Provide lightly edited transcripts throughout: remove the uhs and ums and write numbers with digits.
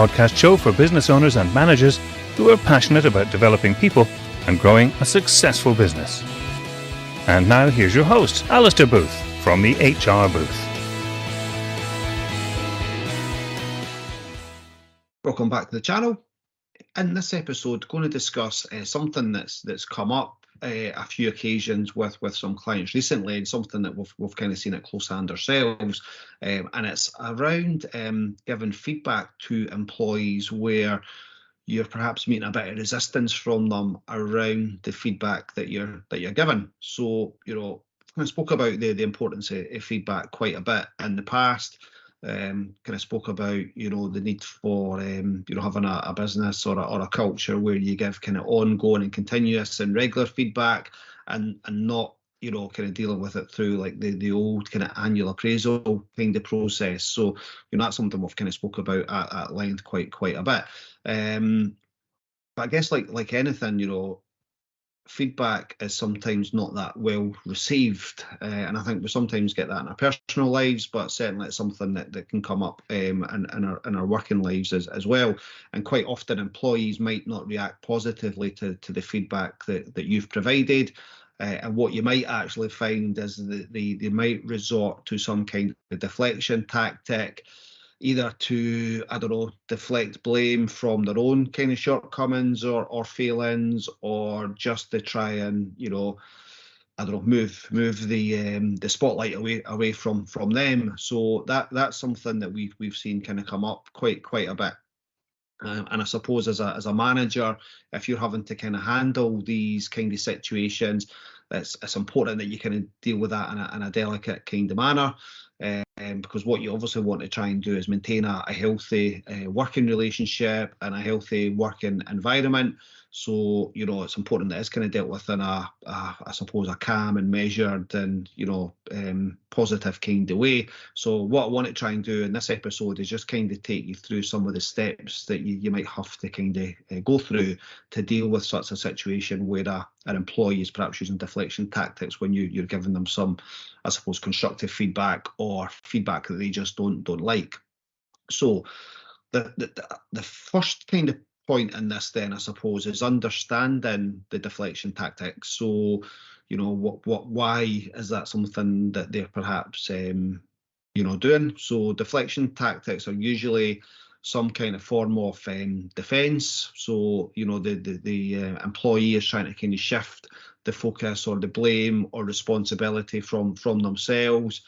podcast show for business owners and managers who are passionate about developing people and growing a successful business. And now here's your host, Alistair Booth from the HR Booth. Welcome back to the channel. In this episode, going to discuss something that's come up a few occasions with some clients recently, and something that we've kind of seen at close hand ourselves, and it's around giving feedback to employees where you're perhaps meeting a bit of resistance from them around the feedback that you're given. So, I spoke about the importance of feedback quite a bit in the past. Kind of spoke about the need for having a business or a culture where you give kind of ongoing and continuous and regular feedback, and not kind of dealing with it through like the old kind of annual appraisal kind of process. So that's something we've kind of spoke about at length quite a bit. But I guess like anything, feedback is sometimes not that well received, and I think we sometimes get that in our personal lives, but certainly it's something that can come up in our working lives as well. And quite often employees might not react positively to the feedback that you've provided, and what you might actually find is that they might resort to some kind of deflection tactic, either to, deflect blame from their own kind of shortcomings or failings, or just to try and, move the spotlight away from them. So that's something that we've seen kind of come up quite a bit. And I suppose as a manager, if you're having to kind of handle these kind of situations, it's important that you kind of deal with that in a delicate kind of manner. Because what you obviously want to try and do is maintain a healthy working relationship and a healthy working environment. So it's important that it's kind of dealt with in I suppose a calm and measured and positive kind of way. So what I want to try and do in this episode is just kind of take you through some of the steps that you might have to kind of go through to deal with such a situation where an employee is perhaps using deflection tactics when you're giving them some, I suppose, constructive feedback or feedback that they just don't like. So the first kind of point in this then, I suppose, is understanding the deflection tactics. So why is that something that they're perhaps doing? So deflection tactics are usually some kind of form of defense. So the employee is trying to kind of shift the focus or the blame or responsibility from themselves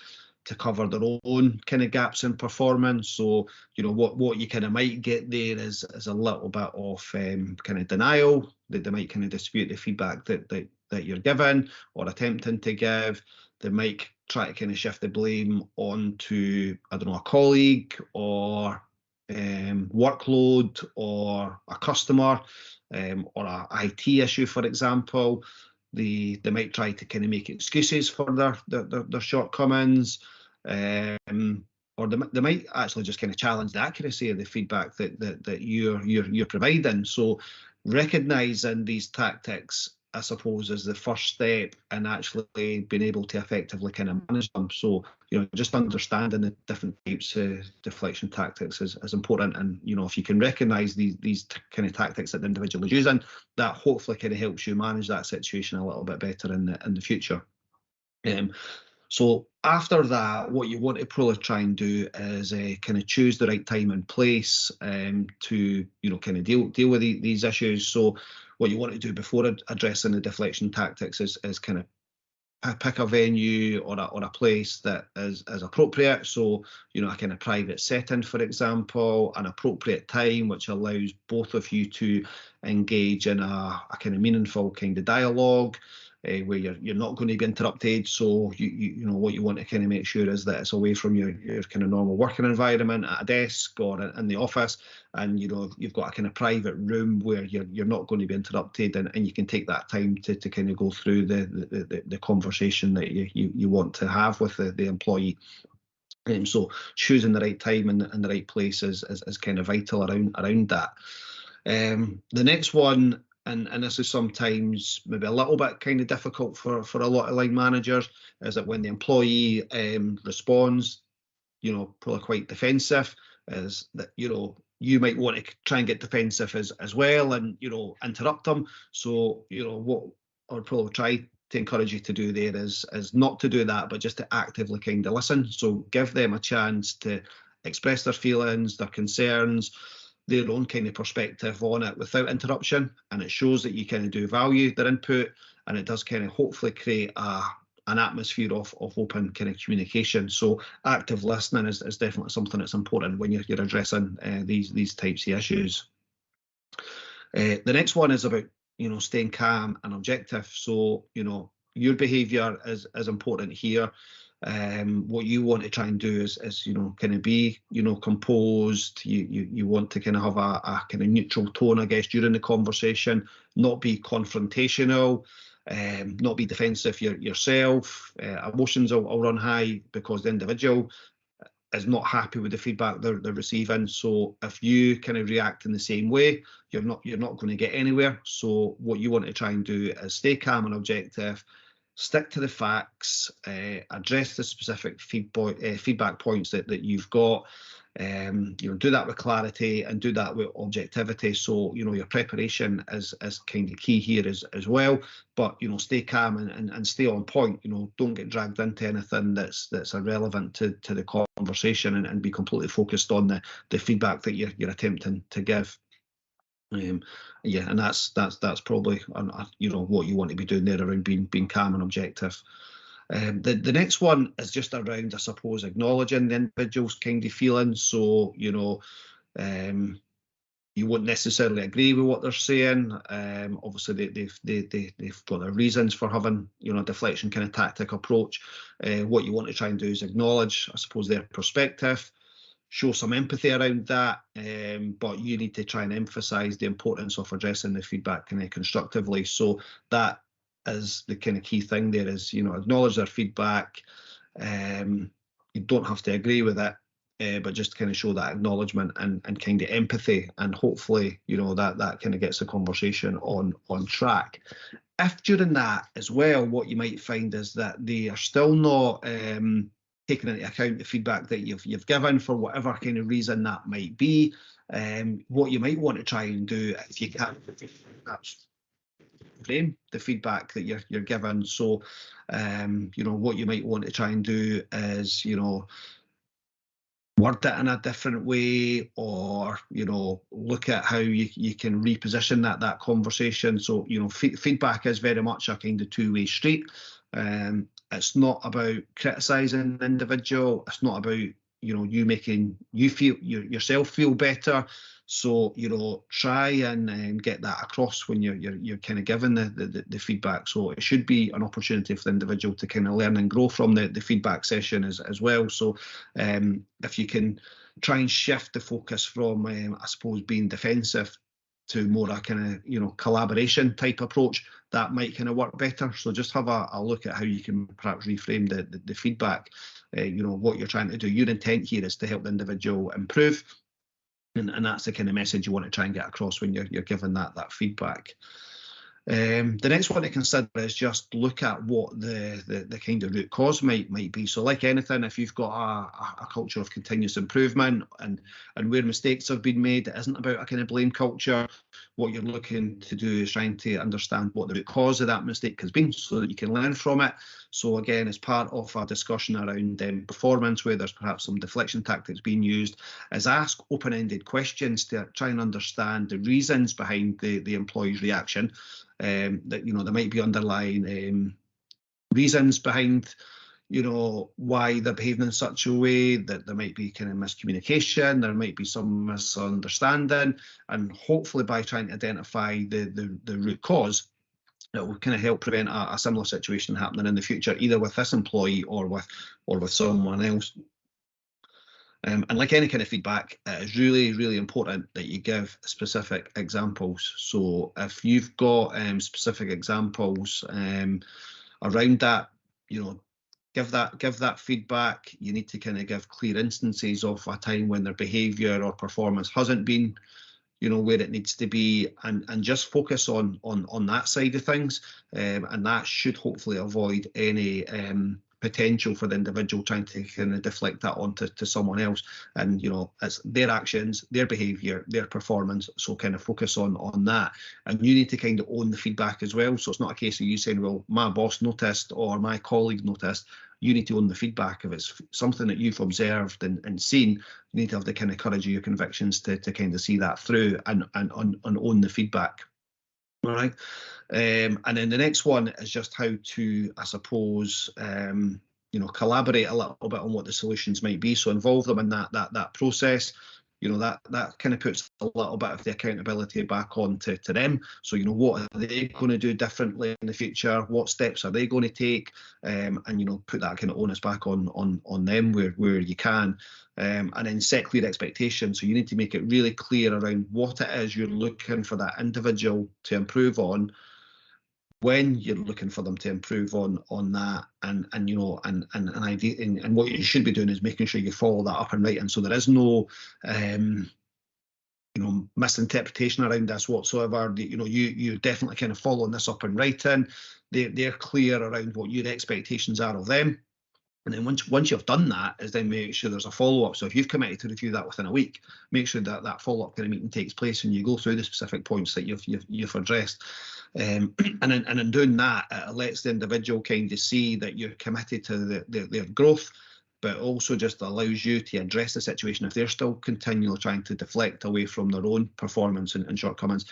to cover their own kind of gaps in performance. So what you kind of might get there is a little bit of kind of denial, that they might kind of dispute the feedback that you're given or attempting to give. They might try to kind of shift the blame onto a colleague or workload or a customer, or a IT issue, for example. They might try to kind of make excuses for their shortcomings, or they might actually just kind of challenge the accuracy of the feedback that you're providing. So recognising these tactics, I suppose, is the first step in actually being able to effectively kind of manage them. So just understanding the different types of deflection tactics is important. And if you can recognise these kind of tactics that the individual is using, that hopefully kind of helps you manage that situation a little bit better in the future. So after that, what you want to probably try and do is kind of choose the right time and place to kind of deal with these issues. So what you want to do before addressing the deflection tactics is kind of pick a venue or a place that is appropriate. So a kind of private setting, for example, an appropriate time which allows both of you to engage in a kind of meaningful kind of dialogue, where you're not going to be interrupted. So you what you want to kind of make sure is that it's away from your kind of normal working environment at a desk or in the office, and you've got a kind of private room where you're not going to be interrupted, and you can take that time to kind of go through the conversation that you want to have with the employee. So choosing the right time and the right place is kind of vital around that. The next one, and this is sometimes maybe a little bit kind of difficult for a lot of line managers, is that when the employee responds, probably quite defensive, is that you might want to try and get defensive as well, and interrupt them. So what I would probably try to encourage you to do there is not to do that, but just to actively kind of listen. So give them a chance to express their feelings, their concerns, their own kind of perspective on it without interruption, and it shows that you kind of do value their input, and it does kind of hopefully create an atmosphere of open kind of communication. So active listening is definitely something that's important when you're addressing these types of issues. The next one is about staying calm and objective. So your behaviour is important here. What you want to try and do is kind of be composed. You want to kind of have a kind of neutral tone, I guess, during the conversation, not be confrontational, not be defensive yourself. Emotions will run high because the individual is not happy with the feedback they're receiving. So if you kind of react in the same way, you're not going to get anywhere. So what you want to try and do is stay calm and objective, stick to the facts, address the specific feedback points that you've got. Do that with clarity and do that with objectivity. So your preparation is kind of key here as well. But stay calm and stay on point. Don't get dragged into anything that's irrelevant to the conversation, and be completely focused on the feedback that you're attempting to give. And that's probably what you want to be doing there around being calm and objective. The next one is just around, I suppose, acknowledging the individual's kind of feelings. So you won't necessarily agree with what they're saying. Obviously, they've got their reasons for having a deflection kind of tactic approach. What you want to try and do is acknowledge, I suppose, their perspective, show some empathy around that, but you need to try and emphasise the importance of addressing the feedback kind of constructively. So that is the kind of key thing there, is acknowledge their feedback. You don't have to agree with it, but just kind of show that acknowledgement and kind of empathy, and hopefully that kind of gets the conversation on track. If during that as well, what you might find is that they are still not taking into account the feedback that you've given for whatever kind of reason that might be, what you might want to try and do, if you can, perhaps frame the feedback that you're given. So what you might want to try and do is word it in a different way, or look at how you can reposition that conversation. So feedback is very much a kind of two-way street. It's not about criticising an individual. It's not about you making yourself feel better. So try and get that across when you're kind of given the feedback. So it should be an opportunity for the individual to kind of learn and grow from the feedback session as well. So if you can try and shift the focus from I suppose being defensive to more a kind of collaboration type approach, that might kind of work better. So just have a look at how you can perhaps reframe the feedback. What you're trying to do. Your intent here is to help the individual improve, and that's the kind of message you want to try and get across when you're given that feedback. The next one to consider is just look at what the kind of root cause might be. So like anything, if you've got a culture of continuous improvement and where mistakes have been made, it isn't about a kind of blame culture. What you're looking to do is trying to understand what the root cause of that mistake has been so that you can learn from it. So again, as part of a discussion around performance, where there's perhaps some deflection tactics being used, is ask open-ended questions to try and understand the reasons behind the employee's reaction. That there might be underlying reasons behind why they're behaving in such a way, that there might be kind of miscommunication, there might be some misunderstanding, and hopefully by trying to identify the root cause, it will kind of help prevent a similar situation happening in the future, either with this employee or with someone else. And like any kind of feedback, it is really, really important that you give specific examples. So if you've got specific examples around that, give that feedback. You need to kind of give clear instances of a time when their behaviour or performance hasn't been, where it needs to be, and just focus on that side of things, and that should hopefully avoid any potential for the individual trying to kind of deflect that onto someone else. And it's their actions, their behaviour, their performance, so kind of focus on that. And you need to kind of own the feedback as well. So it's not a case of you saying, well, my boss noticed or my colleague noticed. You need to own the feedback. If it's something that you've observed and seen, you need to have the kind of courage of your convictions to kind of see that through and own the feedback. All right. And then the next one is just how to, I suppose, collaborate a little bit on what the solutions might be. So involve them in that process. That kind of puts a little bit of the accountability back on to them. So, what are they going to do differently in the future? What steps are they going to take? And, put that kind of onus back on them where you can. And then set clear expectations. So you need to make it really clear around what it is you're looking for that individual to improve on, when you're looking for them to improve on that, and what you should be doing is making sure you follow that up and right. And so there is no misinterpretation around this whatsoever. You definitely kind of following this up in writing. They're clear around what your expectations are of them. And then once you've done that, is then make sure there's a follow-up. So if you've committed to review that within a week, make sure that follow-up kind of meeting takes place and you go through the specific points that you've addressed. And in doing that, it lets the individual kind of see that you're committed to their growth, but also just allows you to address the situation. If they're still continually trying to deflect away from their own performance and shortcomings,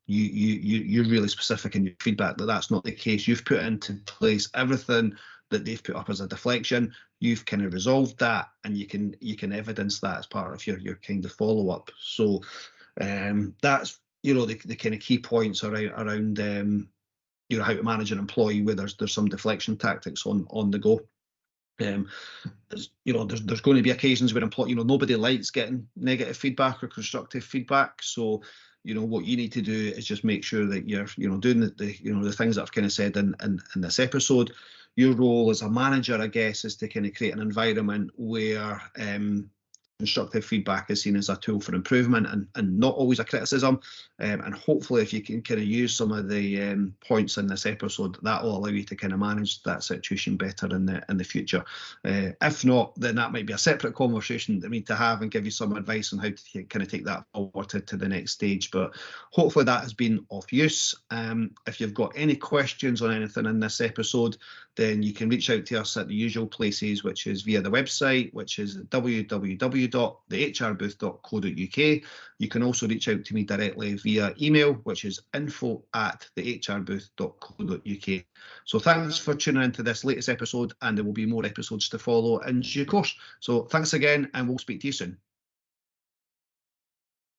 you're really specific in your feedback that that's not the case. You've put into place everything that they've put up as a deflection. You've kind of resolved that, and you can evidence that as part of your kind of follow-up. So that's the kind of key points around how to manage an employee where there's some deflection tactics on the go. There's going to be occasions where nobody likes getting negative feedback or constructive feedback. So what you need to do is just make sure that you're doing the things that I've kind of said in this episode. Your role as a manager, I guess, is to kind of create an environment where constructive feedback is seen as a tool for improvement and not always a criticism. And hopefully, if you can kind of use some of the points in this episode, that will allow you to kind of manage that situation better in the future. If not, then that might be a separate conversation that we need to have and give you some advice on how to kind of take that forward to the next stage. But hopefully that has been of use. If you've got any questions on anything in this episode, then you can reach out to us at the usual places, which is via the website, which is www.thehrbooth.co.uk. You can also reach out to me directly via email, which is info@thehrbooth.co.uk. So thanks for tuning into this latest episode, and there will be more episodes to follow in due course. So thanks again, and we'll speak to you soon.